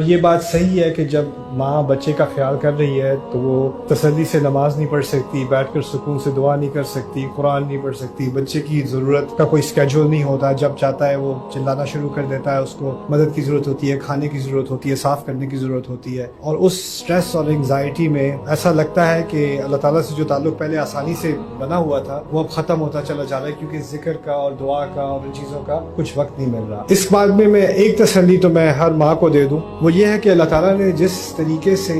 یہ بات صحیح ہے کہ جب ماں بچے کا خیال کر رہی ہے تو وہ تسلی سے نماز نہیں پڑھ سکتی، بیٹھ کر سکون سے دعا نہیں کر سکتی، قرآن نہیں پڑھ سکتی، بچے کی ضرورت کا کوئی اسکیجول نہیں ہوتا، جب چاہتا ہے وہ چلانا شروع کر دیتا ہے، اس کو مدد کی ضرورت ہوتی ہے، کھانے کی ضرورت ہوتی ہے، صاف کرنے کی ضرورت ہوتی ہے، اور اس سٹریس اور انگزائٹی میں ایسا لگتا ہے کہ اللہ تعالیٰ سے جو تعلق پہلے آسانی سے بنا ہوا تھا وہ اب ختم ہوتا چلا جا رہا ہے، کیونکہ ذکر کا اور دعا کا اور ان چیزوں کا کچھ وقت نہیں مل رہا۔ اس بات میں ایک تسلی تو میں ہر ماں کو دے دوں، وہ یہ ہے کہ اللہ تعالیٰ نے جس طریقے سے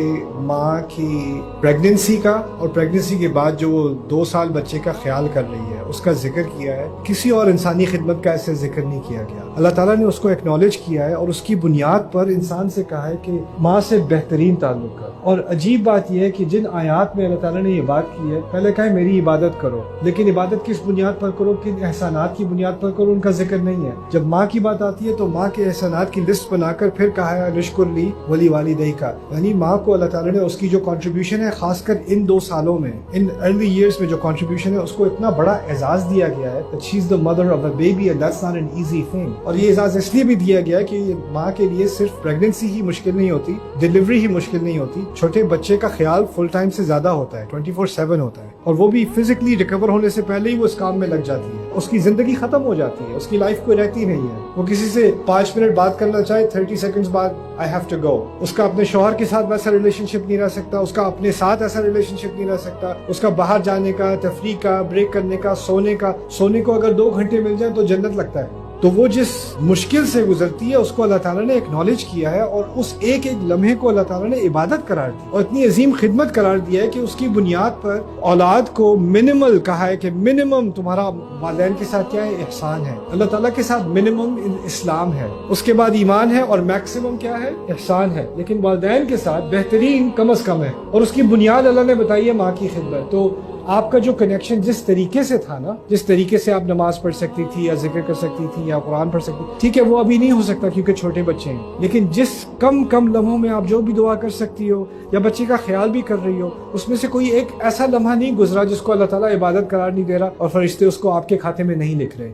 ماں کی پریگننسی کا اور پریگننسی کے بعد جو وہ 2 سال بچے کا خیال کر رہی ہے اس کا ذکر کیا ہے، کسی اور انسانی خدمت کا ایسے ذکر نہیں کیا گیا۔ اللہ تعالیٰ نے اس کو ایکنالج کیا ہے اور اس کی بنیاد پر انسان سے کہا ہے کہ ماں سے بہترین تعلق کر۔ اور عجیب بات یہ ہے کہ جن آیات میں اللہ تعالیٰ نے یہ بات کی ہے، پہلے کہا ہے میری عبادت کرو، لیکن عبادت کس بنیاد پر کرو، کن احسانات کی بنیاد پر کرو، ان کا ذکر نہیں ہے۔ جب ماں کی بات آتی ہے تو ماں کے احسانات کی لسٹ بنا کر پھر کہا ہے رشکر لی ولی والدی کا، یعنی ماں کو اللہ تعالیٰ نے اس کی جو کنٹریبیوشن ہے، خاص کر ان 2 سالوں میں، ان ارلی ایئرس میں جو کنٹریبیوشن ہے، اس کو اتنا بڑا اعزاز دیا گیا ہے that she is the mother of a baby and that's not an easy thing۔ اور یہ اعزاز اس لیے بھی دیا گیا ہے کہ ماں کے لیے صرف پریگننسی ہی مشکل نہیں ہوتی، ڈیلیوری ہی مشکل نہیں ہوتی، چھوٹے بچے کا خیال فل ٹائم سے زیادہ ہوتا ہے، 24/7 ہوتا ہے، اور وہ بھی فزیکلی ریکور ہونے سے پہلے ہی وہ اس کام میں لگ جاتی ہے، اس کی زندگی ختم ہو جاتی ہے، اس کی لائف کوئی رہتی نہیں ہے۔ وہ کسی سے 5 منٹ بات کرنا چاہے 30 سیکنڈز بعد I have to go۔ اس کا اپنے شوہر کے ساتھ ویسا ریلیشن شپ نہیں رہ سکتا، اس کا اپنے ساتھ ایسا ریلیشن شپ نہیں رہ سکتا، اس کا باہر جانے کا، تفریح کا، بریک کرنے کا، سونے کو اگر 2 گھنٹے مل جائیں تو جنت لگتا ہے۔ تو وہ جس مشکل سے گزرتی ہے اس کو اللہ تعالیٰ نے ایکنالج کیا ہے، اور اس ایک لمحے کو اللہ تعالیٰ نے عبادت قرار دی اور اتنی عظیم خدمت قرار دیا ہے کہ اس کی بنیاد پر اولاد کو منیمل کہا ہے کہ منیمم تمہارا والدین کے ساتھ کیا ہے، احسان ہے۔ اللہ تعالیٰ کے ساتھ منیمم اسلام ہے، اس کے بعد ایمان ہے، اور میکسیمم کیا ہے، احسان ہے، لیکن والدین کے ساتھ بہترین کم از کم ہے، اور اس کی بنیاد اللہ نے بتائی ہے ماں کی خدمت۔ تو آپ کا جو کنیکشن جس طریقے سے تھا نا، جس طریقے سے آپ نماز پڑھ سکتی تھی یا ذکر کر سکتی تھی یا قرآن پڑھ سکتی، ٹھیک ہے وہ ابھی نہیں ہو سکتا کیونکہ چھوٹے بچے ہیں، لیکن جس کم لمحوں میں آپ جو بھی دعا کر سکتی ہو یا بچے کا خیال بھی کر رہی ہو، اس میں سے کوئی ایک ایسا لمحہ نہیں گزرا جس کو اللہ تعالیٰ عبادت قرار نہیں دے رہا اور فرشتے اس کو آپ کے کھاتے میں نہیں لکھ رہے۔